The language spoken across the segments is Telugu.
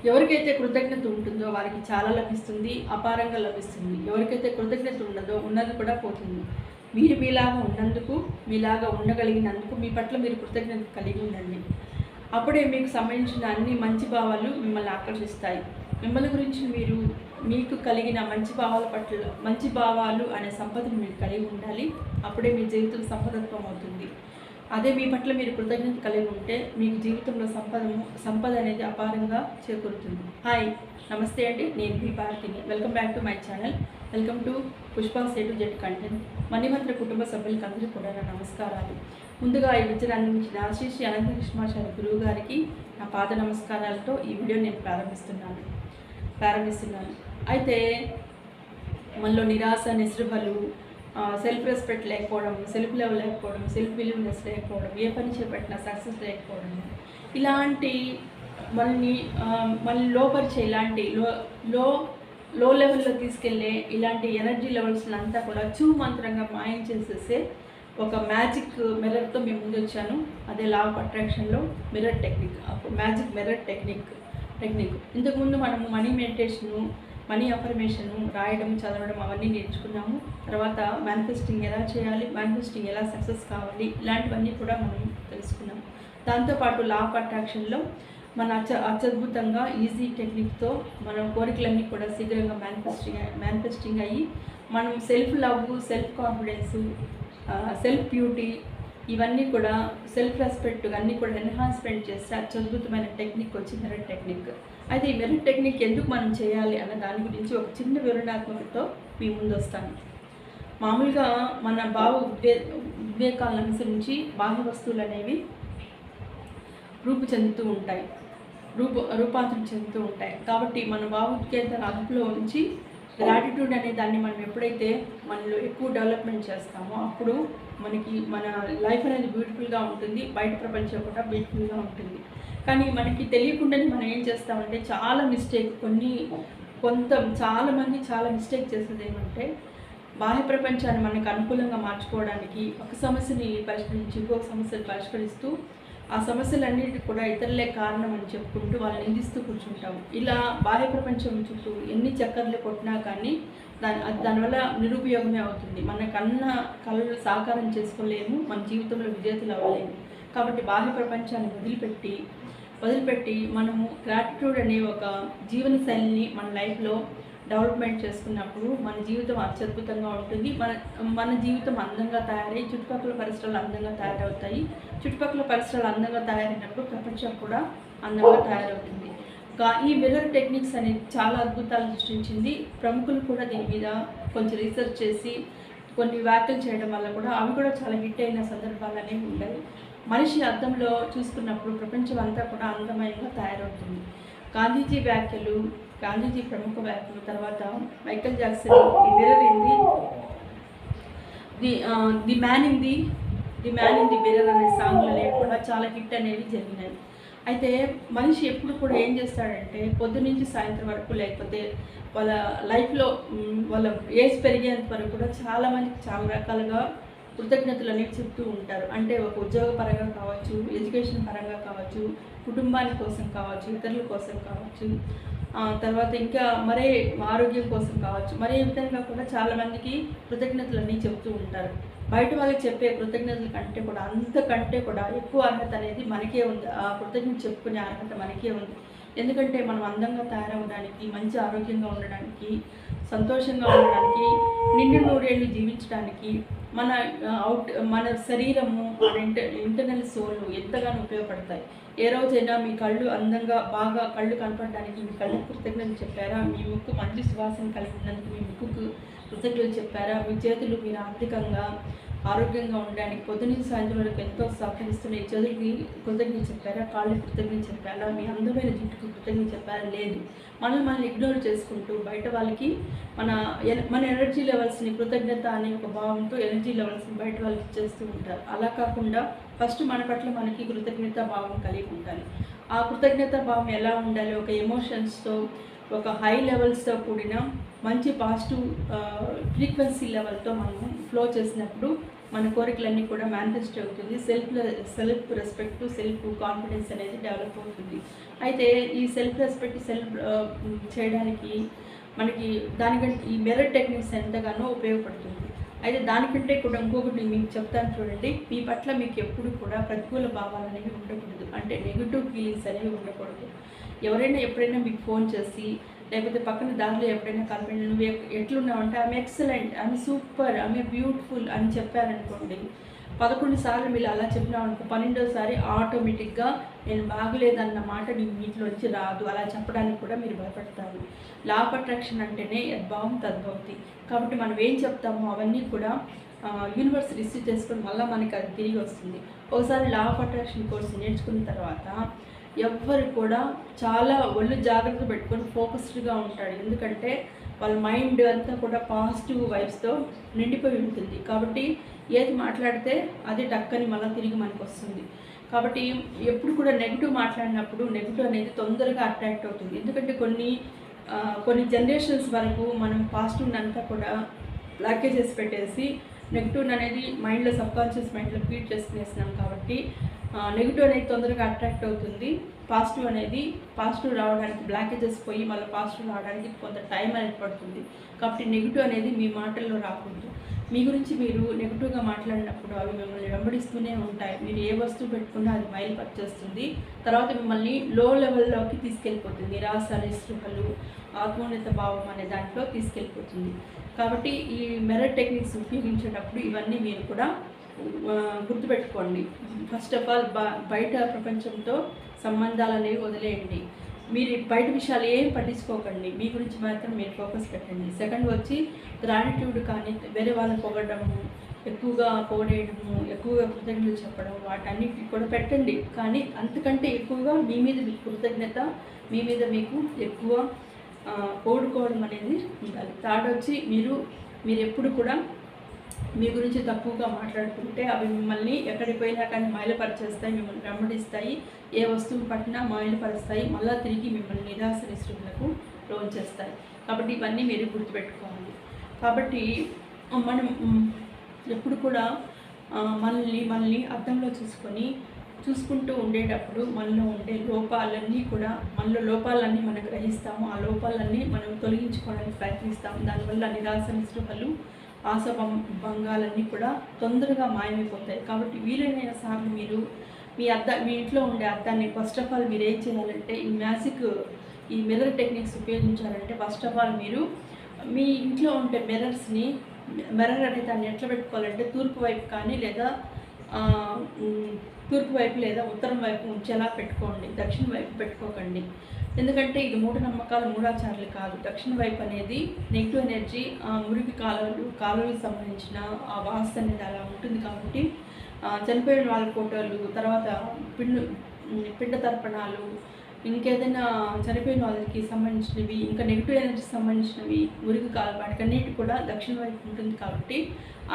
ఎవరికైతే కృతజ్ఞత ఉంటుందో వారికి చాలా లభిస్తుంది, అపారంగా లభిస్తుంది. ఎవరికైతే కృతజ్ఞత ఉండదో ఉన్నది కూడా పోతుంది. మీరు మీలాగా ఉన్నందుకు, మీలాగా ఉండగలిగినందుకు మీ పట్ల మీరు కృతజ్ఞత కలిగి ఉండండి. అప్పుడే మీకు సంబంధించిన అన్ని మంచి భావాలు మిమ్మల్ని ఆకర్షిస్తాయి. మిమ్మల్ని గురించి మీకు కలిగిన మంచి భావాల పట్ల మంచి భావాలు అనే సంపదను మీరు కలిగి ఉండాలి. అప్పుడే మీ జీవితం సంపదత్వం అవుతుంది. అదే మీ పట్ల మీరు కృతజ్ఞత కలిగి ఉంటే మీకు జీవితంలో సంపద అనేది అపారంగా చేకూరుతుంది. హాయ్, నమస్తే అండి, నేను మీ భారతిని. Welcome back to my channel. Welcome to Pushpa's A to Z content. Manimantra కుటుంబ సభ్యులకి అందరూ కూడా నా నమస్కారాలు. ముందుగా ఈ విద్యను అందించిన శ్రీ శ్రీ అనంతకృష్ణాచార్య గురువు గారికి నా పాద నమస్కారాలతో ఈ వీడియో నేను ప్రారంభిస్తున్నాను. అయితే మనలో నిరాశ, నిస్పృహలు, సెల్ఫ్ రెస్పెక్ట్ లేకపోవడం, సెల్ఫ్ లవ్ లేకపోవడం, సెల్ఫ్ బిలీవ్నెస్ లేకపోవడం, ఏ పని చేపట్టినా సక్సెస్ లేకపోవడం, ఇలాంటి మనల్ని లోపరిచే ఇలాంటి లో లెవెల్లో తీసుకెళ్ళే ఇలాంటి ఎనర్జీ లెవెల్స్ని అంతా కూడా మంత్రంగా మాయం చేసేసే ఒక మ్యాజిక్ మిర్రర్తో మేము ముందు వచ్చాను. అదే లా ఆఫ్ అట్రాక్షన్లో mirror technique, magic mirror technique. ఇంతకుముందు మనము మనీ మెడిటేషను, మనీ అఫర్మేషను, రాయడం, చదవడం అవన్నీ నేర్చుకున్నాము. తర్వాత మేనిఫెస్టింగ్ ఎలా చేయాలి, మేనిఫెస్టింగ్ ఎలా సక్సెస్ కావాలి, ఇలాంటివన్నీ కూడా మనం తెలుసుకున్నాం. దాంతోపాటు లా ఆఫ్ అట్రాక్షన్లో మన అత్యద్భుతంగా ఈజీ టెక్నిక్తో మన కోరికలన్నీ కూడా శీఘ్రంగా మేనిఫెస్టింగ్ అయ్యి మనం self love, self confidence, self beauty, ఇవన్నీ కూడా సెల్ఫ్ రెస్పెక్ట్ అన్నీ కూడా ఎన్హాన్స్మెంట్ చేస్తే అత్యద్భుతమైన టెక్నిక్ వచ్చి మిర్రర్ టెక్నిక్. అయితే ఈ మిర్రర్ టెక్నిక్ ఎందుకు మనం చేయాలి అన్న దాని గురించి ఒక చిన్న వివరణాత్మకతో మీ ముందు వస్తాను. మామూలుగా మన ఉద్వేగాలను అనుసరించి బాహ్య వస్తువులు అనేవి రూపాంతరం చెందుతూ ఉంటాయి. కాబట్టి మన భావోద్వేగాలను అదుపులో ఉంచి గ్రాటిట్యూడ్ అనే దాన్ని మనం ఎప్పుడైతే మనలో ఎక్కువ డెవలప్మెంట్ చేస్తామో అప్పుడు మన లైఫ్ అనేది బ్యూటిఫుల్గా ఉంటుంది, బయట ప్రపంచం కూడా బ్యూటిఫుల్గా ఉంటుంది. కానీ మనకి తెలియకుండానే మనం ఏం చేస్తామంటే చాలా చాలామంది చాలా మిస్టేక్ చేసేది ఏమంటే బాహ్య ప్రపంచాన్ని మనకు అనుకూలంగా మార్చుకోవడానికి ఒక సమస్యని పరిష్కరించి ఇంకొక సమస్యను పరిష్కరిస్తూ ఆ సమస్యలన్నిటికీ కూడా ఇతరులే కారణం అని చెప్పుకుంటూ వాళ్ళని నిందిస్తూ కూర్చుంటాము. ఇలా బాహ్య ప్రపంచం చుట్టూ ఎన్ని చక్కర్లు కొట్టినా కానీ దానివల్ల నిరుపయోగమే అవుతుంది. మన కళలు సాకారం చేసుకోలేము, మన జీవితంలో విజేతలు అవ్వలేము. కాబట్టి బాహ్య ప్రపంచాన్ని వదిలిపెట్టి మనము గ్రాటిట్యూడ్ అనే ఒక జీవన శైలిని మన లైఫ్లో డెవలప్మెంట్ చేసుకున్నప్పుడు మన జీవితం అత్యద్భుతంగా ఉంటుంది. మన జీవితం అందంగా తయారై చుట్టుపక్కల పరిసరాలు అందంగా తయారవుతాయి. చుట్టుపక్కల పరిసరాలు అందంగా తయారైనప్పుడు ప్రపంచం కూడా అందంగా తయారవుతుంది. ఈ మిర్రర్ టెక్నిక్స్ అనేది చాలా అద్భుతాలు సృష్టించింది. ప్రముఖులు కూడా దీని మీద కొంచెం రీసెర్చ్ చేసి కొన్ని వ్యాఖ్యలు చేయడం వల్ల కూడా అవి కూడా చాలా హిట్ అయిన సందర్భాలు అనేవి ఉన్నాయి. మనిషి అద్దంలో చూసుకున్నప్పుడు ప్రపంచం అంతా కూడా అందమయంగా తయారవుతుంది. గాంధీజీ ప్రముఖ వ్యాఖ్యలు, తర్వాత మైకేల్ జాక్సన్ ఈ mirror the man in the mirror అనే సాంగ్లు అనేవి కూడా చాలా హిట్ అనేవి జరిగినాయి. అయితే మనిషి ఎప్పుడు కూడా ఏం చేస్తాడంటే పొద్దునుంచి సాయంత్రం వరకు, లేకపోతే వాళ్ళ లైఫ్లో వాళ్ళ ఏజ్ పెరిగేంత వరకు కూడా చాలామందికి చాలా రకాలుగా కృతజ్ఞతలు అనేవి చెప్తూ ఉంటారు. అంటే ఒక ఉద్యోగ పరంగా కావచ్చు, ఎడ్యుకేషన్ పరంగా కావచ్చు, కుటుంబాని కోసం కావచ్చు, ఇతరుల కోసం కావచ్చు, తర్వాత ఇంకా మరే ఆరోగ్యం కోసం కావచ్చు, మరే విధంగా కూడా చాలామందికి కృతజ్ఞతలు అన్నీ చెప్తూ ఉంటారు. బయట వాళ్ళకి చెప్పే కృతజ్ఞతల అంతకంటే కూడా ఎక్కువ అర్హత అనేది మనకే ఉంది. ఆ కృతజ్ఞత చెప్పుకునే అర్హత మనకే ఉంది. ఎందుకంటే మనం అందంగా తయారవడానికి, మంచి ఆరోగ్యంగా ఉండడానికి, సంతోషంగా ఉండడానికి, నిండు నూరేళ్ళు జీవించడానికి మన శరీరము, మన ఇంటర్నల్ సోల్ ఎంతగానో ఉపయోగపడతాయి. ఏ రోజైనా మీ కళ్ళు అందంగా బాగా కళ్ళు కనపడడానికి మీ కళ్ళు కృతజ్ఞతలు చెప్పారా? మీ ముక్కు మంచి సువాసన కలిగి ఉన్నందుకు మీ ముక్కుకు కృతజ్ఞతలు చెప్పారా? మీ చేతులు మీరు ఆర్థికంగా ఆరోగ్యంగా ఉండడానికి పొద్దునుంచి సాయంత్రం వరకు ఎంతో సహకరిస్తున్న ఈ చేతులకి కృతజ్ఞత చెప్పారా? కాళ్ళకి కృతజ్ఞత చెప్పారా? మీ అందమైన జుట్టుకి కృతజ్ఞత చెప్పారా? లేదు. మనల్ని ఇగ్నోర్ చేసుకుంటూ బయట వాళ్ళకి మన ఎనర్జీ లెవెల్స్ని కృతజ్ఞత అనే ఒక భావంతో ఎనర్జీ లెవెల్స్ని బయట వాళ్ళకి చేస్తూ ఉంటారు. అలా కాకుండా ఫస్ట్ మన పట్ల మనకి కృతజ్ఞత భావం కలిగి ఉండాలి. ఆ కృతజ్ఞత భావం ఎలా ఉండాలి? ఒక ఎమోషన్స్తో, ఒక హై లెవెల్స్తో కూడిన మంచి పాజిటివ్ ఫ్రీక్వెన్సీ లెవెల్తో మనం ఫ్లో చేసినప్పుడు మన కోరికలన్నీ కూడా మేనిఫెస్ట్ అవుతుంది. సెల్ఫ్ రెస్పెక్ట్, సెల్ఫ్ కాన్ఫిడెన్స్ అనేది డెవలప్ అవుతుంది. అయితే ఈ సెల్ఫ్ రెస్పెక్ట్ చేయడానికి మనకి దానికంటే ఈ మిర్రర్ టెక్నిక్స్ ఎంతగానో ఉపయోగపడుతుంది. అయితే దానికంటే కూడా ఇంకొకటి మీకు చెప్తాను చూడండి. మీ పట్ల మీకు ఎప్పుడు కూడా ప్రతికూల భావాలు అనేవి ఉండకూడదు, అంటే నెగిటివ్ ఫీలింగ్స్ అనేవి ఉండకూడదు. ఎవరైనా ఎప్పుడైనా మీకు ఫోన్ చేసి లేకపోతే పక్కన దారిలో ఎప్పుడైనా కలిపి నువ్వు ఎట్లున్నావంటే ఆమె ఎక్సలెంట్, ఆమె సూపర్, ఆమె బ్యూటిఫుల్ అని చెప్పారనుకోండి, 11 సార్లు మీరు అలా చెప్పినామనుకో, 12వ సారి ఆటోమేటిక్గా నేను బాగలేదన్న మాట మీ ఇంట్లోంచి రాదు. అలా చెప్పడానికి కూడా మీరు భయపడతారు. లా ఆఫ్ అట్రాక్షన్ అంటేనే యద్భావం తద్భవతి. కాబట్టి మనం ఏం చెప్తామో అవన్నీ కూడా యూనివర్స్ రిసీవ్ చేసుకొని మళ్ళీ మనకి అది తిరిగి వస్తుంది. ఒకసారి లా ఆఫ్ అట్రాక్షన్ కోర్స్ నేర్చుకున్న తర్వాత ఎవ్వరు కూడా చాలా ఒళ్ళు జాగ్రత్త పెట్టుకొని ఫోకస్డ్గా ఉంటాడు. ఎందుకంటే వాళ్ళ మైండ్ అంతా కూడా పాజిటివ్ వైబ్స్తో నిండిపోయి ఉంటుంది. కాబట్టి ఏది మాట్లాడితే అది టక్కని మళ్ళీ తిరిగి మనకు వస్తుంది. కాబట్టి ఎప్పుడు కూడా నెగిటివ్ మాట్లాడినప్పుడు నెగిటివ్ అనేది తొందరగా అట్రాక్ట్ అవుతుంది. ఎందుకంటే కొన్ని జనరేషన్స్ వరకు మనం పాజిటివ్ అంతా కూడా బ్లాకేజ్ చేసి పెట్టేసి నెగిటివ్ అనేది మైండ్లో సబ్కాన్షియస్ మైండ్లో ఫీడ్ చేసుకునేసినాం. కాబట్టి నెగిటివ్ అనేది తొందరగా అట్రాక్ట్ అవుతుంది. పాజిటివ్ రావడానికి బ్లాకేజెస్ పోయి మళ్ళీ పాజిటివ్ రావడానికి కొంత టైం అనేది పడుతుంది. కాబట్టి నెగిటివ్ అనేది మీ మాటల్లో రాకూడదు. మీ గురించి మీరు నెగిటివ్గా మాట్లాడినప్పుడు అవి మిమ్మల్ని వెంబడిస్తూనే ఉంటాయి. మీరు ఏ వస్తువు పెట్టుకున్నా అది మైలుపరిచేస్తుంది. తర్వాత మిమ్మల్ని లో లెవెల్లోకి తీసుకెళ్ళిపోతుంది. నిరాశ, నిస్పృహలు, ఆత్మోన్నత భావం అనే దాంట్లో తీసుకెళ్ళిపోతుంది. కాబట్టి ఈ మిర్రర్ టెక్నిక్స్ ఉపయోగించేటప్పుడు ఇవన్నీ మీరు కూడా గుర్తుపెట్టుకోండి. ఫస్ట్ ఆఫ్ ఆల్ బయట ప్రపంచంతో సంబంధాలు అనేవి వదిలేయండి. మీరు బయట విషయాలు ఏం పట్టించుకోకండి. మీ గురించి మాత్రం మీరు ఫోకస్ పెట్టండి. సెకండ్ వచ్చి గ్రాటిట్యూడ్, కానీ వేరే వాళ్ళని పొగడము, ఎక్కువగా పొగడేయడము, ఎక్కువగా కృతజ్ఞతలు చెప్పడం, వాటన్నిటిని కూడా పెట్టండి. కానీ అంతకంటే ఎక్కువగా మీ మీద మీకు కృతజ్ఞత, మీ మీద మీకు ఎక్కువ పొగుడుకోవడం అనేది ఉండాలి. థర్డ్ వచ్చి మీరు ఎప్పుడు కూడా మీ గురించి తక్కువగా మాట్లాడుకుంటే అవి మిమ్మల్ని ఎక్కడికి పోయినా కానీ మైలపరిచేస్తాయి, మిమ్మల్ని వెంబడిస్తాయి. ఏ వస్తువులు పట్టినా మైలపరుస్తాయి, మళ్ళీ తిరిగి మిమ్మల్ని నిరాశ నిస్పృహలకు లోన్ చేస్తాయి. కాబట్టి ఇవన్నీ మీరు గుర్తుపెట్టుకోవాలి. కాబట్టి మనం ఎప్పుడు కూడా మనల్ని అద్దంలో చూసుకుంటూ ఉండేటప్పుడు మనలో ఉండే మనలో లోపాలన్నీ మనం గ్రహిస్తాము. ఆ లోపాలన్నీ మనం తొలగించుకోవడానికి ప్రయత్నిస్తాము. దానివల్ల నిరాశ నిస్పృహలు, భంగాలన్నీ కూడా తొందరగా మాయమైపోతాయి. కాబట్టి వీలైన సార్లు మీరు మీ ఇంట్లో ఉండే అద్దాన్ని ఫస్ట్ ఆఫ్ ఆల్ మీరు ఏం చేయాలంటే ఈ మిర్రర్ టెక్నిక్స్ ఉపయోగించాలంటే ఫస్ట్ ఆఫ్ ఆల్ మీరు మీ ఇంట్లో ఉండే మిర్రర్ అనే దాన్ని ఎట్లా పెట్టుకోవాలంటే తూర్పు వైపు కానీ లేదా ఉత్తరం వైపు ఉంచేలా పెట్టుకోండి. దక్షిణ వైపు పెట్టుకోకండి. ఎందుకంటే ఇది మూఢనమ్మకాలు, మూఢాచారాలు కాదు. దక్షిణ వైపు అనేది నెగిటివ్ ఎనర్జీ, మురికి కాలువలకు సంబంధించిన ఆ వాస్తు అనేది అలా ఉంటుంది. కాబట్టి చనిపోయిన వాళ్ళ ఫోటోలు, తర్వాత పిండ తర్పణాలు, ఇంకేదైనా చనిపోయిన వాళ్ళకి సంబంధించినవి, ఇంకా నెగిటివ్ ఎనర్జీకి సంబంధించినవి, మురికి కాలు, వాటికన్నిటి కూడా దక్షిణ వైపు ఉంటుంది. కాబట్టి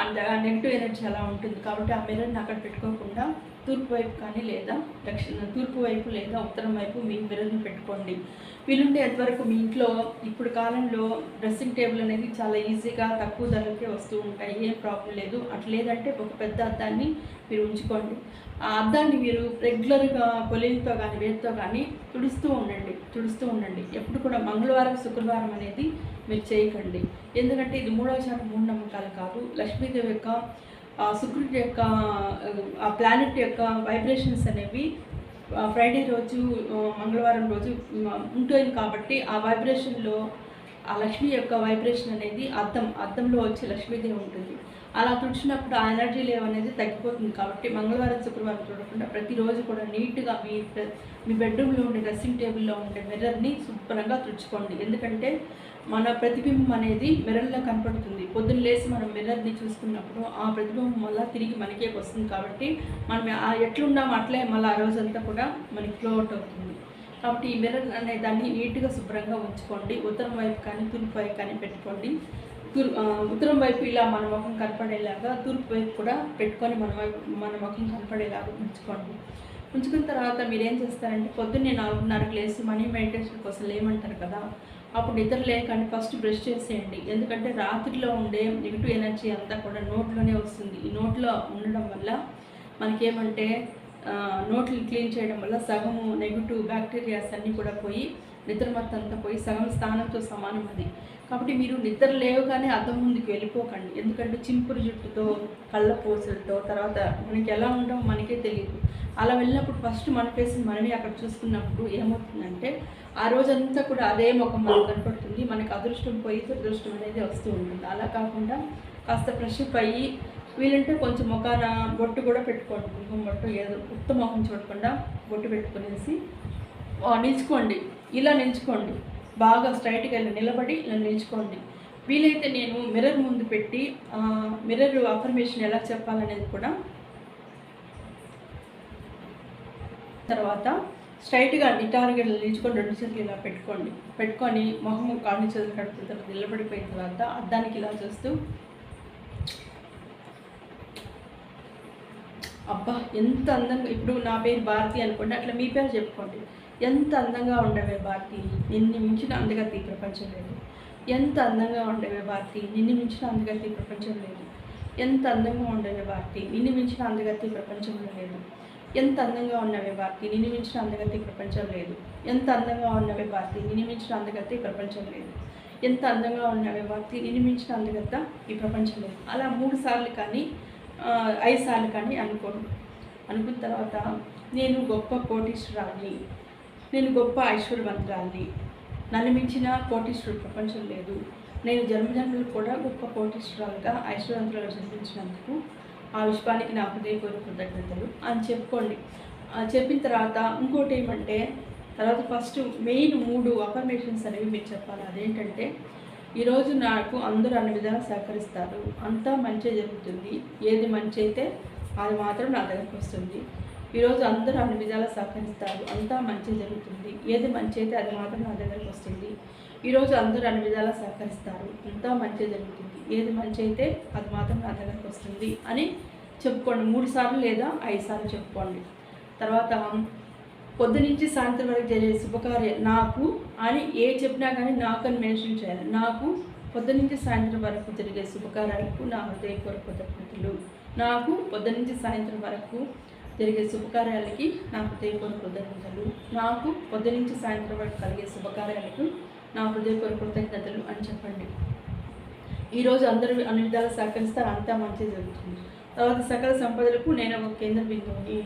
ఆ నెగిటివ్ ఎనర్జీ అలా ఉంటుంది. కాబట్టి ఆ మిర్రర్ని అక్కడ పెట్టుకోకుండా తూర్పు వైపు కానీ లేదా తూర్పు వైపు లేదా ఉత్తరం వైపు మీ మిర్రర్ని పెట్టుకోండి. వీలుంటే ఎంతవరకు మీ ఇంట్లో ఇప్పుడు కాలంలో డ్రెస్సింగ్ టేబుల్ అనేది చాలా ఈజీగా తక్కువ ధరలకే వస్తూ ఉంటాయి, ఏం ప్రాబ్లం లేదు. అట్లా లేదంటే ఒక పెద్ద అద్దాన్ని మీరు ఉంచుకోండి. ఆ అద్దాన్ని మీరు రెగ్యులర్గా పొలితో కానీ వేరుతో కానీ తుడుస్తూ ఉండండి. ఎప్పుడు కూడా మంగళవారం, శుక్రవారం అనేది మీరు చేయకండి. ఎందుకంటే ఇది మూఢనమ్మకాలు కాదు. లక్ష్మీదేవి యొక్క, శుక్రుడి యొక్క, ఆ ప్లానెట్ యొక్క వైబ్రేషన్స్ అనేవి ఫ్రైడే రోజు, మంగళవారం రోజు ఉంటుంది. కాబట్టి ఆ వైబ్రేషన్లో ఆ లక్ష్మి యొక్క వైబ్రేషన్ అనేది అద్దంలో వచ్చి లక్ష్మీదేవి ఉంటుంది. అలా తుడిచినప్పుడు ఆ ఎనర్జీ లెవెల్ అనేది తగ్గిపోతుంది. కాబట్టి మంగళవారం, శుక్రవారం చూడకుండా ప్రతిరోజు కూడా నీట్గా మీ బెడ్రూమ్లో ఉండే డ్రెస్సింగ్ టేబుల్లో ఉండే మిర్రర్ని శుభ్రంగా తుడుచుకోండి. ఎందుకంటే మన ప్రతిబింబం అనేది మిర్రర్లో కనపడుతుంది. పొద్దున్న లేచి మనం మిర్రర్ని చూసుకున్నప్పుడు ఆ ప్రతిబింబం వల్ల తిరిగి మనకే వస్తుంది. కాబట్టి మనం ఎట్లున్నామో అట్లే మళ్ళీ ఆ రోజంతా కూడా మనకి ఫ్లో అవుట్ అవుతుంది. కాబట్టి ఈ మిర్రర్ అనే దాన్ని నీట్గా శుభ్రంగా ఉంచుకోండి. ఉత్తరం వైపు కానీ తూర్పు వైపు కానీ పెట్టుకోండి. ఉత్తరం వైపు ఇలా మన ముఖం కనపడేలాగా, తూర్పు వైపు కూడా పెట్టుకొని మన ముఖం కనపడేలాగా ఉంచుకోండి. ఉంచుకున్న తర్వాత మీరేం చేస్తారంటే పొద్దున్నే 4:30కి లేసి మనీ మెడిటేషన్ కోసం లేమంటారు కదా, అప్పుడు నిద్ర లేకండి ఫస్ట్ బ్రష్ చేసేయండి. ఎందుకంటే రాత్రిలో ఉండే నెగిటివ్ ఎనర్జీ అంతా కూడా నోట్లోనే వస్తుంది. ఈ నోట్లో ఉండడం వల్ల మనకేమంటే నోట్లు క్లీన్ చేయడం వల్ల సగము నెగిటివ్ బ్యాక్టీరియాస్ అన్నీ కూడా పోయి నిద్ర మొత్తం అంతా పోయి సగం స్థానంతో సమానం అది. కాబట్టి మీరు నిద్ర లేవగానే అద్దం ముందుకు వెళ్ళిపోకండి. ఎందుకంటే చింపురు జుట్టుతో కళ్ళ పోసులతో తర్వాత మనకి ఎలా ఉండవు మనకే తెలియదు. అలా వెళ్ళినప్పుడు ఫస్ట్ మన ఫేస్ని మనమే అక్కడ చూసుకున్నప్పుడు ఏమవుతుందంటే ఆ రోజంతా కూడా అదే ముఖం మనకు కనపడుతుంది. మనకి అదృష్టం పోయి దురదృష్టం అనేది వస్తూ ఉంటుంది. అలా కాకుండా కాస్త ఫ్రెష్ అప్ అయ్యి వీలంటే కొంచెం ముఖాన బొట్టు కూడా పెట్టుకోండి. కుంకుమ బొట్టు ఏదో ఉత్త ముఖం చూడకుండా బొట్టు పెట్టుకునేసి నిల్చుకోండి. ఇలా నిల్చుకోండి, బాగా స్ట్రైట్గా వెళ్ళి నిలబడి ఇలా నిల్చుకోండి. వీలైతే నేను మిర్రర్ ముందు పెట్టి మిర్రర్ అఫర్మేషన్ ఎలా చెప్పాలనేది కూడా తర్వాత స్ట్రైట్గా నిటారుగా నిల్చుకొని 2 చేతులు ఇలా పెట్టుకొని మొహం కాళ్ళు చేతులు కడుపుల తర్వాత నిలబడిపోయిన తర్వాత అద్దానికి ఇలా చూస్తూ అబ్బా ఎంత అందంగా, ఇప్పుడు నా పేరు భారతి అనుకోండి, అట్లా మీ పేరు చెప్పుకోండి. ఎంత అందంగా ఉండవే భారతి, నిన్ను మించిన అందగతి ఈ ప్రపంచం లేదు. ఎంత అందంగా ఉండవే భారతి, నిన్ను మించిన అందగతి ఈ ప్రపంచం లేదు. ఎంత అందంగా ఉండవే భారతి, నిన్ను మించిన అందగతి ప్రపంచంలో లేదు. ఎంత అందంగా ఉన్నవే భారతి, నిన్ను మించిన అందగతి ప్రపంచం లేదు. ఎంత అందంగా ఉన్నవే భారతి, నిన్ను మించిన అందగతి ప్రపంచం లేదు. ఎంత అందంగా ఉన్నవే భారతి, నిన్ను మించిన అందగత ఈ ప్రపంచం లేదు. అలా 3 సార్లు కానీ 5 సార్లు కానీ అనుకున్న తర్వాత నేను గొప్ప కోటీశ్వరాన్ని, నేను గొప్ప ఐశ్వర్యవంతురాల్ని, నన్ను మించిన కోటీశ్వరుడు ప్రపంచం లేదు. నేను జన్మజన్మలు కూడా గొప్ప కోటీశ్వరాలుగా ఐశ్వర్యవంతులుగా జన్మించినందుకు ఆ విశ్వానికి నా హృదయపూర్వక కృతజ్ఞతలు అని చెప్పుకోండి. చెప్పిన తర్వాత ఇంకోటి ఏమంటే తర్వాత ఫస్ట్ మెయిన్ 3 అఫర్మేషన్స్ అనేవి మీరు చెప్పాలి. అదేంటంటే ఈరోజు నాకు అందరూ అన్ని విధాలు సహకరిస్తారు, అంతా మంచి జరుగుతుంది, ఏది మంచి అయితే అది మాత్రం నా దగ్గరకు వస్తుంది. ఈరోజు అందరూ అన్ని విధాలు సహకరిస్తారు, అంతా మంచి జరుగుతుంది, ఏది మంచి అయితే అది మాత్రం నా దగ్గరకు వస్తుంది. ఈరోజు అందరూ అన్ని విధాలు సహకరిస్తారు, అంతా మంచి జరుగుతుంది, ఏది మంచి అయితే అది మాత్రం నా దగ్గరకు వస్తుంది అని చెప్పుకోండి. 3 సార్లు లేదా 5 సార్లు చెప్పుకోండి. తర్వాత పొద్దునుంచి సాయంత్రం వరకు జరిగే శుభకార్యం నాకు అని చెప్పినా కానీ నాకు అని మెన్షన్ చేయాలి. నాకు పొద్దునుంచి సాయంత్రం వరకు జరిగే శుభకార్యాలకు నా హృదయపూర్వక కృతజ్ఞతలు. నాకు పొద్దునుంచి సాయంత్రం వరకు జరిగే శుభకార్యాలకి నా హృదయపూర్వక కృతజ్ఞతలు. నాకు పొద్దునుంచి సాయంత్రం వరకు కలిగే శుభకార్యాలకు నా హృదయపూర్వక కృతజ్ఞతలు అని చెప్పండి. ఈరోజు అందరూ అన్ని విధాలు సహకరిస్తారు, అంతా మంచి జరుగుతుంది. తర్వాత సకల సంపదలకు నేను ఒక కేంద్ర బిందువుని,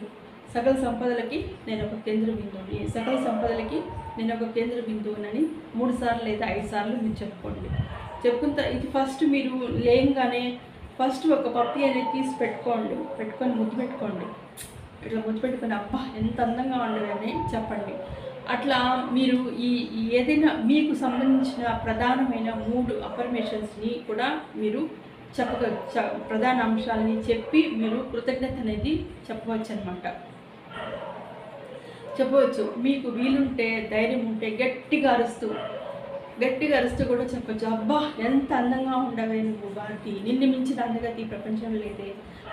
సకల సంపదలకి నేను ఒక కేంద్ర బిందువుని, సకల సంపదలకి నేను ఒక కేంద్ర బిందువునని 3 సార్లు లేదా 5 సార్లు మీరు చెప్పుకోండి. చెప్పుకున్న ఇది ఫస్ట్ మీరు లేయంగానే ఫస్ట్ ఒక పప్పి అనేది తీసి పెట్టుకొని ముద్దు పెట్టుకోండి. ఇట్లా ముద్దు పెట్టుకొని అబ్బా ఎంత అందంగా ఉండదని చెప్పండి. అట్లా మీరు ఈ ఏదైనా మీకు సంబంధించిన ప్రధానమైన 3 అఫర్మేషన్స్ని కూడా మీరు ప్రధాన అంశాలని చెప్పి మీరు కృతజ్ఞత అనేది చెప్పవచ్చు. మీకు వీలుంటే ధైర్యం ఉంటే గట్టిగా అరుస్తూ కూడా చెప్పచ్చు. అబ్బా ఎంత అందంగా ఉండవే నువ్వు భారతి, నిన్ను మించిన అందగతి ఈ ప్రపంచం లేదే.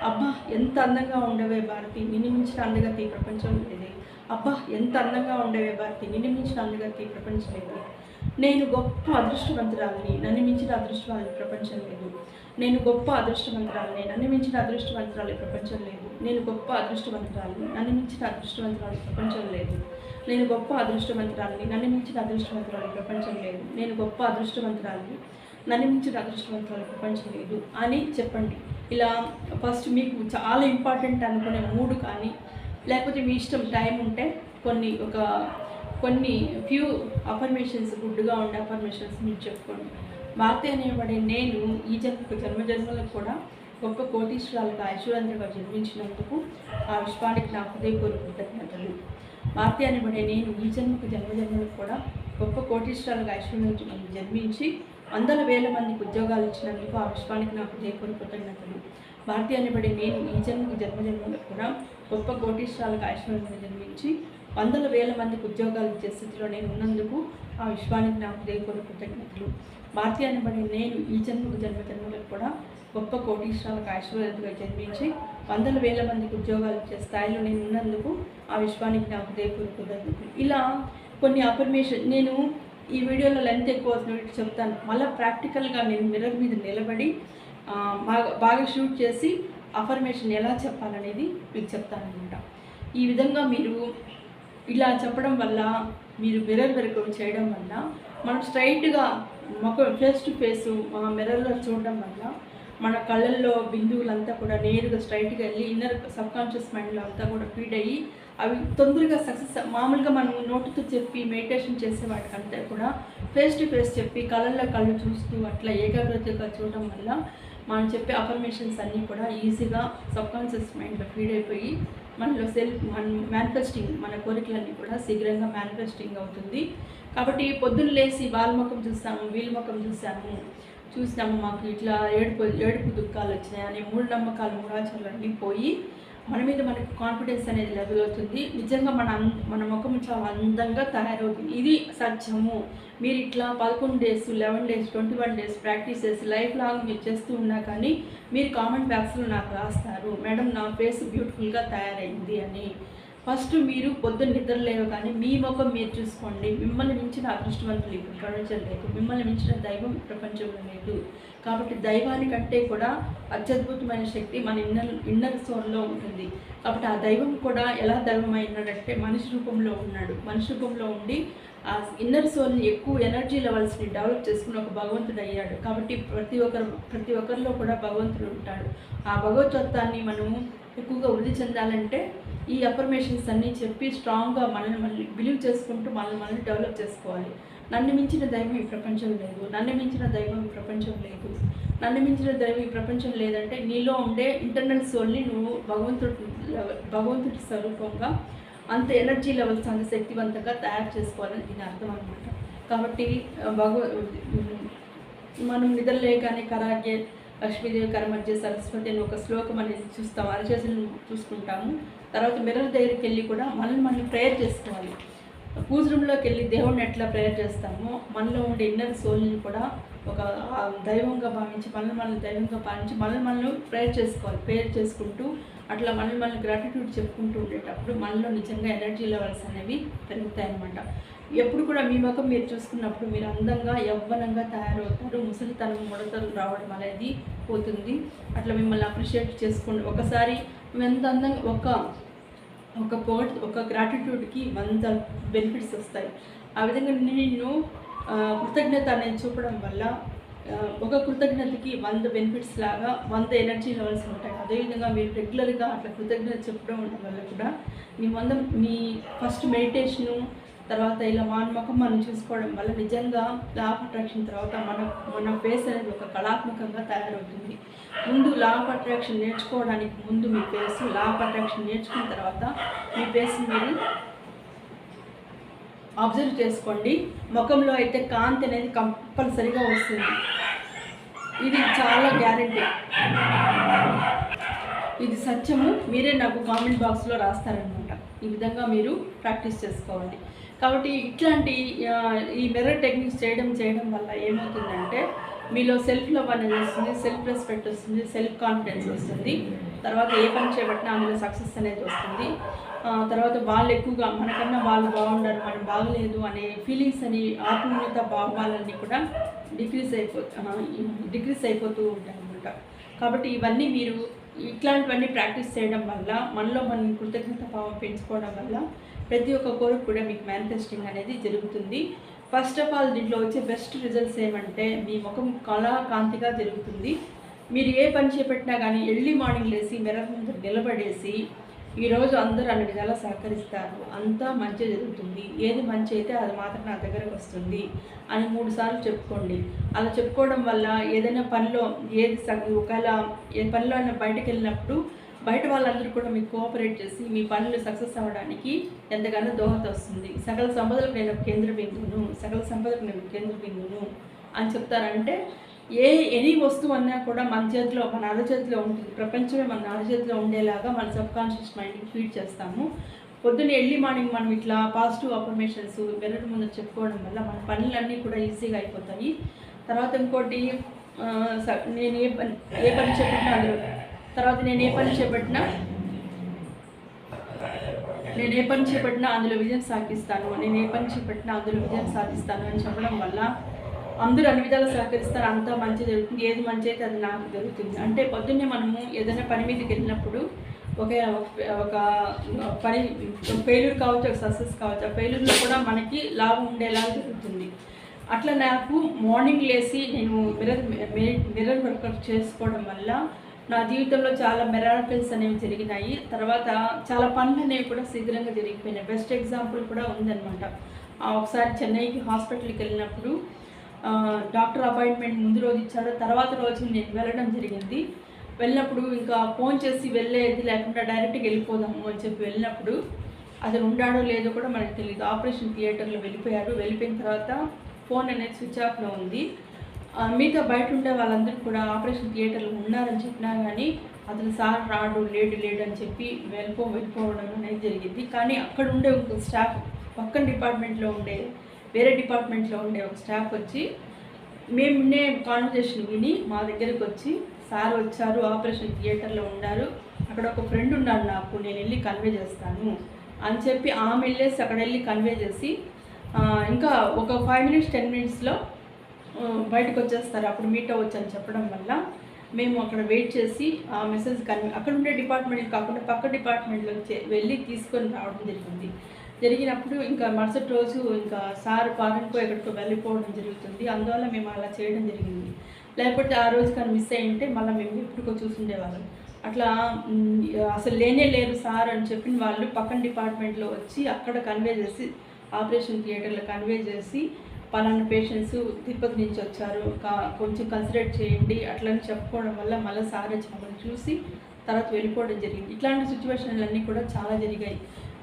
అబ్బా ఎంత అందంగా ఉండవే భారతి, నిన్ను మించిన అందగతి ఈ ప్రపంచం లేదే. అబ్బా ఎంత అందంగా ఉండవే భారతి, నిన్ను మించిన అందగతి ఈ ప్రపంచం లేదే. నేను గొప్ప అదృష్టవంతురాలని, నన్ను మించిన అదృష్టవాళ్ళని ప్రపంచం లేదు. నేను గొప్ప అదృష్టవంతురాలని, నన్ను మించిన అదృష్టవంతురాలు ప్రపంచం లేదు. నేను గొప్ప అదృష్టవంతురాలని, నన్ను మించిన అదృష్టవంతురాలు ప్రపంచం లేదు. నేను గొప్ప అదృష్టవంతురాలని, నన్ను మించిన అదృష్టవంతురాలు ప్రపంచం లేదు. నేను గొప్ప అదృష్టవంతురాలని, నన్ను మించిన అదృష్టవంతురాలు ప్రపంచం లేదు అని చెప్పండి. ఇలా ఫస్ట్ మీకు చాలా ఇంపార్టెంట్ అనుకునే 3 కానీ లేకపోతే మీ ఇష్టం టైం ఉంటే కొన్ని ఫ్యూ అఫర్మేషన్స్, గుడ్డుగా ఉండే అఫర్మేషన్స్ మీరు చెప్పుకోండి. భారతి అనేవాడే నేను ఈ జన్మజన్మలకు కూడా గొప్ప కోటీశ్వరాలుగా ఐశ్వర్యంగా జన్మించినందుకు ఆ విశ్వానికి నా హృదయపూర్వక కృతజ్ఞతలు. భారతి అనేవాడే నేను ఈ జన్మజన్మలకు కూడా గొప్ప కోటీశ్వరాలుగా ఐశ్వర్యంగా జన్మించి 100,000 మందికి ఉద్యోగాలు ఇచ్చినందుకు ఆ విశ్వానికి నా హృదయపూర్వక కృతజ్ఞతలు. భారతి అనేవాడే నేను ఈ జన్మజన్మలకు కూడా గొప్ప కోటీశ్వరాలుగా ఐశ్వర్యంగా జన్మించి 100,000 మందికి ఉద్యోగాలు ఇచ్చే స్థితిలో నేను ఉన్నందుకు ఆ విశ్వానికి నా హృదయపూర్వక కృతజ్ఞతలు. భారతి అనబడి నేను ఈ జన్మజన్మలకు కూడా గొప్ప కోటీశ్వరాలకు ఐశ్వర్యంగా జన్మించి వందల వేల మందికి ఉద్యోగాలు ఇచ్చే స్థాయిలో నేను ఉన్నందుకు ఆ విశ్వానికి నాకు హృదయపూర్వక. ఇలా కొన్ని అఫర్మేషన్ నేను ఈ వీడియోలో లెంత్ ఎక్కువ అవుతున్నట్టు చెప్తాను. మళ్ళీ ప్రాక్టికల్గా నేను మిర్రర్ మీద నిలబడి బాగా షూట్ చేసి అఫర్మేషన్ ఎలా చెప్పాలనేది మీకు చెప్తానమాట. ఈ విధంగా మీరు ఇలా చెప్పడం వల్ల, మీరు మిర్రర్ వరకు చేయడం వల్ల, మనం స్ట్రైట్గా ఫేస్ టు ఫేస్ మిర్రర్లో చూడడం వల్ల మన కళ్ళల్లో బిందువులంతా కూడా నేరుగా స్ట్రైట్గా వెళ్ళి ఇన్నర్ సబ్కాన్షియస్ మైండ్లో అంతా కూడా ఫీడ్ అయ్యి అవి తొందరగా సక్సెస్. మామూలుగా మనం నోటుతో చెప్పి మెడిటేషన్ చేసే వాటికంటే కూడా ఫేస్ టు ఫేస్ చెప్పి కళ్ళల్లో కళ్ళు చూస్తూ అట్లా ఏకాగ్రతగా చూడడం వల్ల మనం చెప్పే అఫర్మేషన్స్ అన్నీ కూడా ఈజీగా సబ్కాన్షియస్ మైండ్లో ఫీడ్ అయిపోయి మనలో మన మేనిఫెస్టింగ్, మన కోరికలన్నీ కూడా శీఘ్రంగా మేనిఫెస్టింగ్ అవుతుంది. కాబట్టి పొద్దున్న లేచి వాళ్ళ ముఖం చూస్తాము, వీళ్ళ ముఖం చూసినాము మాకు ఇట్లా ఏడుపు దుఃఖాలు వచ్చినాయి అనే మూఢనమ్మకాలు, మూఢాచారాలన్నీ పోయి మన మీద మనకు కాన్ఫిడెన్స్ అనేది లెవెల్ అవుతుంది. నిజంగా మన ముఖం చాలా అందంగా తయారవుతుంది. ఇది సత్యము. మీరు ఇట్లా 11 డేస్, 11 డేస్, 21 డేస్ ప్రాక్టీస్ చేసి లైఫ్ లాంగ్ మీరు చేస్తూ ఉన్నా కానీ మీరు కామెంట్ బాక్స్లో నాకు రాస్తారు, మేడం నా ఫేస్ బ్యూటిఫుల్గా తయారైంది అని. ఫస్ట్ మీరు పొద్దున్న నిద్ర లేవు కానీ మీ ముఖం మీరు చూసుకోండి. మిమ్మల్ని మించిన అదృష్టవంతులు ఈ ప్రపంచం లేదు, మిమ్మల్ని మించిన దైవం ప్రపంచంలో లేదు. కాబట్టి దైవానికంటే కూడా అత్యద్భుతమైన శక్తి మన ఇన్నర్ సోల్లో ఉంటుంది. కాబట్టి ఆ దైవం కూడా ఎలా దైవం అయినాడంటే మనిషి రూపంలో ఉన్నాడు. మనిషి రూపంలో ఉండి ఆ ఇన్నర్ సోల్ని ఎక్కువ ఎనర్జీ లెవెల్స్ని డెవలప్ చేసుకుని ఒక భగవంతుడు అయ్యాడు. కాబట్టి ప్రతి ఒక్కరిలో కూడా భగవంతుడు ఉంటాడు. ఆ భగవతత్వాన్ని మనము ఎక్కువగా వృద్ధి చెందాలంటే ఈ అఫర్మేషన్స్ అన్నీ చెప్పి స్ట్రాంగ్గా మనల్ని బిలీవ్ చేసుకుంటూ మనల్ని డెవలప్ చేసుకోవాలి. నన్ను మించిన దైవం ఈ ప్రపంచం లేదు, నన్ను మించిన దైవం ఈ ప్రపంచం లేదు, నన్ను మించిన దైవం ఈ ప్రపంచం లేదంటే నీలో ఉండే ఇంటర్నల్ సోల్ని నువ్వు భగవంతుడి స్వరూపంగా అంత ఎనర్జీ లెవెల్స్ అంత శక్తివంతంగా తయారు చేసుకోవాలని దీని అర్థం అనమాట. కాబట్టి మనం నిద్ర లేగానే కరాగే లక్ష్మీదేవి కరమధ్య సరస్వతి అని ఒక శ్లోకం అనేది చూస్తాం, అరచేతులను చూసుకుంటాము. తర్వాత మిర్రర్ దగ్గరికి వెళ్ళి కూడా మనల్ని ప్రేయర్ చేసుకోవాలి. పూజ రూమ్లోకి వెళ్ళి దేవుడిని ఎట్లా ప్రేయర్ చేస్తామో మనలో ఉండే ఇన్నర్ సోల్ని కూడా ఒక దైవంగా భావించి మనల్ని దైవంగా భావించి మనల్ని ప్రేయర్ చేసుకోవాలి. ప్రేయర్ చేసుకుంటూ అట్లా మనల్ని గ్రాటిట్యూడ్ చెప్పుకుంటూ ఉండేటప్పుడు మనలో నిజంగా ఎనర్జీ లెవెల్స్ అనేవి పెరుగుతాయన్నమాట. ఎప్పుడు కూడా మీ ముఖం మీరు చూసుకున్నప్పుడు మీరు అందంగా యవ్వనంగా తయారవుతారు. ముసలితనం ముడతలు రావడం అనేది పోతుంది. అట్లా మిమ్మల్ని అప్రిషియేట్ చేసుకోండి. ఒకసారి ఎంత అందంగా ఒక గ్రాటిట్యూడ్కి 100 బెనిఫిట్స్ వస్తాయి. ఆ విధంగా నిన్ను కృతజ్ఞత అనేది చూపడం వల్ల ఒక కృతజ్ఞతకి 100 బెనిఫిట్స్ లాగా 100 ఎనర్జీ లెవెల్స్ ఉంటాయి. అదేవిధంగా మీరు రెగ్యులర్గా అట్లా కృతజ్ఞత చెప్పడం వల్ల కూడా మీ ఫస్ట్ మెడిటేషను తర్వాత ఇలా ముఖం మనం చూసుకోవడం వల్ల నిజంగా లా ఆఫ్ అట్రాక్షన్ తర్వాత మన ఫేస్ అనేది ఒక కళాత్మకంగా తయారవుతుంది. ముందు లా ఆఫ్ అట్రాక్షన్ నేర్చుకోవడానికి ముందు మీ ఫేస్, లా ఆఫ్ అట్రాక్షన్ నేర్చుకున్న తర్వాత మీ ఫేస్ మీరు అబ్జర్వ్ చేసుకోండి. ముఖంలో అయితే కాంతి అనేది కంపల్సరీగా వస్తుంది. ఇది చాలా గ్యారెంటీ, ఇది సత్యము. మీరే నాకు కామెంట్ బాక్స్లో రాస్తారనమాట. ఈ విధంగా మీరు ప్రాక్టీస్ చేసుకోవాలి. కాబట్టి ఇట్లాంటి ఈ మిర్రర్ టెక్నిక్స్ చేయడం వల్ల ఏమవుతుందంటే మీలో సెల్ఫ్ లవ్ అనేది వస్తుంది, సెల్ఫ్ రెస్పెక్ట్ వస్తుంది, సెల్ఫ్ కాన్ఫిడెన్స్ వస్తుంది. తర్వాత ఏ పని చేపట్టినా అందులో సక్సెస్ అనేది వస్తుంది. తర్వాత వాళ్ళు ఎక్కువగా మనకన్నా వాళ్ళు బాగుండారు, మనం బాగలేదు అనే ఫీలింగ్స్ అని ఆత్మీయత భావాలన్నీ కూడా డిక్రీస్ అయిపోతూ ఉంటాయి అన్నమాట. కాబట్టి ఇవన్నీ మీరు ఇట్లాంటివన్నీ ప్రాక్టీస్ చేయడం వల్ల మనలో మనం కృతజ్ఞత భావం పెంచుకోవడం వల్ల ప్రతి ఒక్క కోరిక కూడా మీకు మేనిఫెస్టింగ్ అనేది జరుగుతుంది. ఫస్ట్ ఆఫ్ ఆల్ దీంట్లో వచ్చే బెస్ట్ రిజల్ట్స్ ఏమంటే మీ ముఖం కాంతిగా జరుగుతుంది. మీరు ఏ పని చేపట్టినా కానీ ఎర్లీ మార్నింగ్ లేసి మిర్రర్ ముందు నిలబడేసి ఈరోజు అందరూ అన్ని విధాలా సహకరిస్తారు, అంతా మంచి జరుగుతుంది, ఏది మంచి అయితే అది మాత్రం నా దగ్గరకు వస్తుంది అని 3 సార్లు చెప్పుకోండి. అలా చెప్పుకోవడం వల్ల ఏదైనా పనిలో ఒకవేళ ఏ పనిలో అయినా బయటకు వెళ్ళినప్పుడు బయట వాళ్ళందరూ కూడా మీకు కోఆపరేట్ చేసి మీ పనులు సక్సెస్ అవ్వడానికి ఎంతగానో దోహదం వస్తుంది. సకల సంపదలకు నేను కేంద్ర బిందువును అని చెప్తారంటే ఎనీ వస్తువు అన్నా కూడా మన అరచేతిలో ఉంటుంది. ప్రపంచమే మన అరచేతిలో ఉండేలాగా మన సబ్కాన్షియస్ మైండ్కి ఫీడ్ చేస్తాము. పొద్దున్న ఎర్లీ మార్నింగ్ మనం ఇట్లా పాజిటివ్ అఫర్మేషన్స్ వెనక ముందు చెప్పుకోవడం వల్ల మన పనులన్నీ కూడా ఈజీగా అయిపోతాయి. తర్వాత ఇంకోటి నేను ఏ పని చెప్పినా అందులో తర్వాత నేను ఏ పని చేపట్టినా అందులో విజయం సాధిస్తాను, నేను ఏ పని చేపట్టినా అందులో విజయం సాధిస్తాను అని చెప్పడం వల్ల అందరూ అన్ని విధాలు సహకరిస్తారు, అంతా మంచి జరుగుతుంది, ఏది మంచి అయితే అది నాకు జరుగుతుంది. అంటే పొద్దున్నే మనము ఏదైనా పని మీదకి వెళ్ళినప్పుడు ఒక పని ఫెయిల్యూర్ కావచ్చు, ఒక సక్సెస్ కావచ్చు, ఆ ఫెయిల్యూర్లో కూడా మనకి లాభం ఉండేలాగా జరుగుతుంది. అట్లా నాకు మార్నింగ్ లేచి నేను మిర్రర్ వర్కౌట్ చేసుకోవడం వల్ల నా జీవితంలో చాలా మిరాకిల్స్ అనేవి జరిగినాయి. తర్వాత చాలా పనులు అనేవి కూడా శీఘ్రంగా జరిగిపోయినాయి. బెస్ట్ ఎగ్జాంపుల్ కూడా ఉందన్నమాట. ఒకసారి చెన్నైకి హాస్పిటల్కి వెళ్ళినప్పుడు డాక్టర్ అపాయింట్మెంట్ ముందు రోజు ఇచ్చాడు, తర్వాత రోజు నేను వెళ్ళడం జరిగింది. వెళ్ళినప్పుడు ఇంకా ఫోన్ చేసి వెళ్ళేది లేకుండా డైరెక్ట్గా వెళ్ళిపోదాము అని చెప్పి వెళ్ళినప్పుడు అతను ఉండాడో లేదో కూడా మనకు తెలియదు. ఆపరేషన్ థియేటర్లో వెళ్ళిపోయాడు. వెళ్ళిపోయిన తర్వాత ఫోన్ అనేది స్విచ్ ఆఫ్లో ఉంది. మిగతా బయట ఉండే వాళ్ళందరూ కూడా ఆపరేషన్ థియేటర్లో ఉన్నారని చెప్పినా కానీ అతను సార్ రాడు, లేడు అని చెప్పి వెళ్ళిపోవడం అనేది జరిగింది. కానీ అక్కడ ఉండే ఒక స్టాఫ్, పక్కన డిపార్ట్మెంట్లో వేరే డిపార్ట్మెంట్లో ఉండే ఒక స్టాఫ్ వచ్చి మేమున్నే కాన్వర్జేషన్ విని మా దగ్గరికి వచ్చి, సార్ వచ్చారు, ఆపరేషన్ థియేటర్లో ఉన్నారు, అక్కడ ఒక ఫ్రెండ్ ఉన్నాడు నాకు, నేను వెళ్ళి కన్వే చేస్తాను అని చెప్పి ఆమె వెళ్ళేసి అక్కడ వెళ్ళి కన్వే చేసి ఇంకా ఒక 5 minutes 10 minutesలో బయటకు వచ్చేస్తారు, అప్పుడు మీట్ అవ్వచ్చు అని చెప్పడం వల్ల మేము అక్కడ వెయిట్ చేసి ఆ మెసేజ్ అక్కడ ఉండే డిపార్ట్మెంట్ కాకుండా పక్క డిపార్ట్మెంట్లో వెళ్ళి తీసుకొని రావడం జరిగినప్పుడు ఇంకా మరుసటి రోజు ఇంకా సార్ ఫారెన్కో ఎక్కడికో వెళ్ళిపోవడం జరుగుతుంది. అందువల్ల మేము అలా చేయడం జరిగింది. లేకపోతే ఆ రోజు కానీ మిస్ అయ్యి ఉంటే మళ్ళీ మేము ఎప్పుడుకో చూసుండేవాళ్ళం. అట్లా అసలు లేరు సార్ అని చెప్పిన వాళ్ళు పక్కన డిపార్ట్మెంట్లో వచ్చి అక్కడ కన్వే చేసి, ఆపరేషన్ థియేటర్లో కన్వే చేసి, పలానా పేషెంట్స్ తిరుపతి నుంచి వచ్చారు, కొంచెం కన్సిడర్ చేయండి అట్లని చెప్పుకోవడం వల్ల మళ్ళీ సార్ వచ్చి మమ్మల్ని చూసి తర్వాత వెళ్ళిపోవడం జరిగింది. ఇట్లాంటి సిచ్యువేషన్లన్నీ కూడా చాలా జరిగాయి.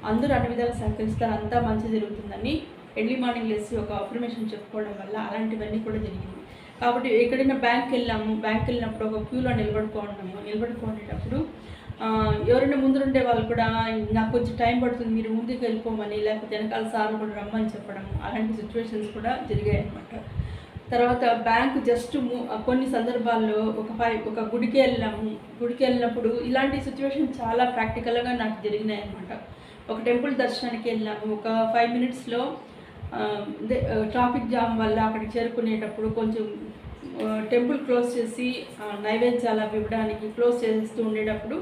అందరూ అన్ని విధాలు సహకరిస్తారు, అంతా మంచి జరుగుతుందని ఎర్లీ మార్నింగ్ లేసి ఒక అఫర్మేషన్ చెప్పుకోవడం వల్ల అలాంటివన్నీ కూడా జరిగింది. కాబట్టి ఎక్కడైనా బ్యాంక్కి వెళ్ళినప్పుడు ఒక క్యూలో నిలబడుకునేటప్పుడు ఎవరైనా ముందుండే వాళ్ళు కూడా నాకు కొంచెం టైం పడుతుంది, మీరు ముందుకు వెళ్ళిపోమని, లేకపోతే వెనకాల సార్లు కూడా రమ్మని చెప్పడం, అలాంటి సిచ్యువేషన్స్ కూడా జరిగాయి అన్నమాట. తర్వాత బ్యాంకు జస్ట్ కొన్ని సందర్భాల్లో ఒక గుడికి వెళ్ళినప్పుడు ఇలాంటి సిచ్యువేషన్ చాలా ప్రాక్టికల్గా నాకు జరిగినాయి అన్నమాట. ఒక టెంపుల్ దర్శనానికి వెళ్ళాము, ఒక 5 minutesలో ట్రాఫిక్ జామ్ వల్ల అక్కడికి చేరుకునేటప్పుడు కొంచెం టెంపుల్ క్లోజ్ చేసి నైవేద్యాలు ఇవ్వడానికి క్లోజ్ చేస్తూ ఉండేటప్పుడు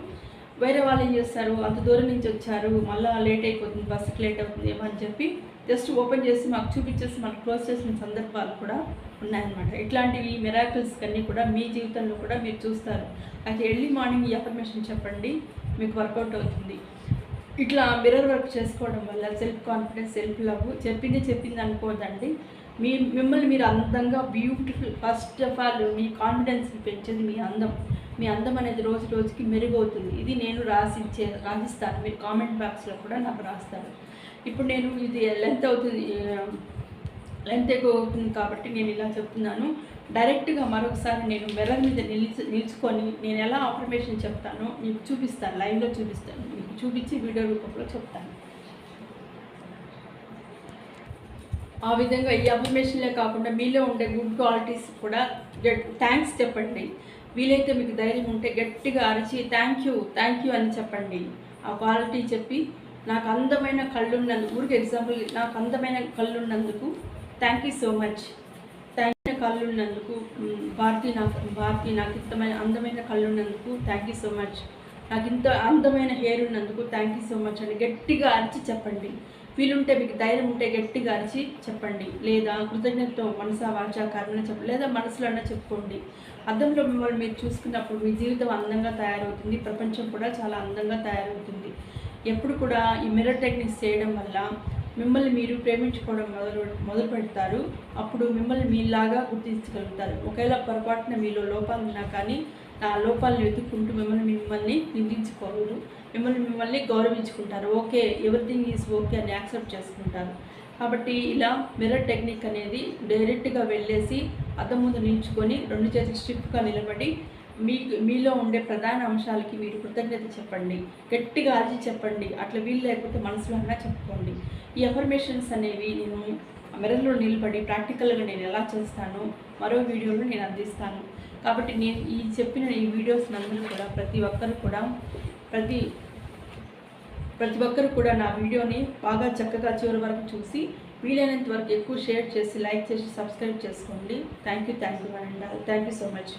వేరే వాళ్ళు ఏం చేస్తారు, అంత దూరం నుంచి వచ్చారు, మళ్ళీ లేట్ అయిపోతుంది, బస్సుకి లేట్ అవుతుంది ఏమో అని చెప్పి జస్ట్ ఓపెన్ చేసి మాకు చూపించేసి మనకు క్లోజ్ చేసిన సందర్భాలు కూడా ఉన్నాయన్నమాట. ఇట్లాంటివి మిరాకిల్స్ అన్నీ కూడా మీ జీవితంలో కూడా మీరు చూస్తారు. అయితే ఎర్లీ మార్నింగ్ ఈ అఫర్మేషన్ చెప్పండి, మీకు వర్కౌట్ అవుతుంది. ఇట్లా మిర్రర్ వర్క్ చేసుకోవడం వల్ల సెల్ఫ్ కాన్ఫిడెన్స్, సెల్ఫ్ లవ్, చెప్పింది అనుకోవద్దండి. మిమ్మల్ని మీరు అందంగా బ్యూటిఫుల్, ఫస్ట్ ఆఫ్ ఆల్ మీ కాన్ఫిడెన్స్ని పెంచేది మీ అందం అనేది రోజు రోజుకి మెరుగవుతుంది. ఇది నేను రాసిస్తాను, మీరు కామెంట్ బాక్స్లో కూడా నాకు రాస్తాను. ఇప్పుడు నేను ఇది లెంత్ ఎక్కువ అవుతుంది కాబట్టి నేను ఇలా చెప్తున్నాను. డైరెక్ట్గా మరొకసారి నేను మిర్రర్ మీద నిల్చుకొని నేను ఎలా అఫర్మేషన్ చెప్తానో మీకు చూపిస్తాను, లైవ్లో చూపిస్తాను, మీకు చూపించి వీడియో రూపంలో చెప్తాను. ఆ విధంగా ఈ అఫర్మేషన్లే కాకుండా మీలో ఉండే గుడ్ క్వాలిటీస్ కూడా థ్యాంక్స్ చెప్పండి. వీలైతే మీకు ధైర్యం ఉంటే గట్టిగా అరిచి థ్యాంక్ యూ అని చెప్పండి. ఆ క్వాలిటీ చెప్పి, నాకు అందమైన కళ్ళున్నందుకు, ఊరికి ఎగ్జాంపుల్, నాకు అందమైన కళ్ళున్నందుకు థ్యాంక్ యూ సో మచ్, కళ్ళున్నందుకు భారతి నాకు ఇంతమైన అందమైన కళ్ళున్నందుకు థ్యాంక్ యూ సో మచ్, నాకు ఇంత అందమైన హెయిర్ ఉన్నందుకు థ్యాంక్ యూ సో మచ్ అని గట్టిగా అరిచి చెప్పండి. వీలుంటే మీకు ధైర్యం ఉంటే గట్టిగా అరిచి చెప్పండి, లేదా కృతజ్ఞతతో మనసా వాచా కర్మన చెప్పండి, లేదా మనసులోనే చెప్పుకోండి. అద్దంలో మిమ్మల్ని మీరు చూసుకున్నప్పుడు మీ జీవితం అందంగా తయారవుతుంది, ప్రపంచం కూడా చాలా అందంగా తయారవుతుంది. ఎప్పుడు కూడా ఈ మిర్రర్ టెక్నిక్స్ చేయడం వల్ల మిమ్మల్ని మీరు ప్రేమించుకోవడం మొదలు పెడతారు. అప్పుడు మిమ్మల్ని మీలాగా గుర్తించగలుగుతారు. ఒకవేళ పొరపాటున మీలో లోపాలు ఉన్నా కానీ ఆ లోపాలను వెతుక్కుంటూ మిమ్మల్ని నిందించుకోరు, మిమ్మల్ని గౌరవించుకుంటారు. ఓకే, ఎవ్రీథింగ్ ఈజ్ ఓకే అని యాక్సెప్ట్ చేసుకుంటారు. కాబట్టి ఇలా మిర్రర్ టెక్నిక్ అనేది డైరెక్ట్గా వెళ్ళేసి అద్దం ముందు నిల్చుకొని 2 చేతులు స్ట్రిప్గా నిలబడి మీలో ఉండే ప్రధాన అంశాలకి మీరు కృతజ్ఞత చెప్పండి, గట్టిగా అరిచి చెప్పండి. అట్లా వీలు లేకపోతే మనసులో అన్నా చెప్పుకోండి. ఈ అఫర్మేషన్స్ అనేవి నేను మిర్రర్లో నిలబడి ప్రాక్టికల్గా నేను ఎలా చేస్తానో మరో వీడియోలో నేను అందిస్తాను. కాబట్టి నేను చెప్పిన ఈ వీడియోస్ అందరూ కూడా ప్రతి ఒక్కరు కూడా నా వీడియోని బాగా చక్కగా చివరి వరకు చూసి వీలైనంత వరకు ఎక్కువ షేర్ చేసి లైక్ చేసి సబ్స్క్రైబ్ చేసుకోండి. Thank you and thank you so much.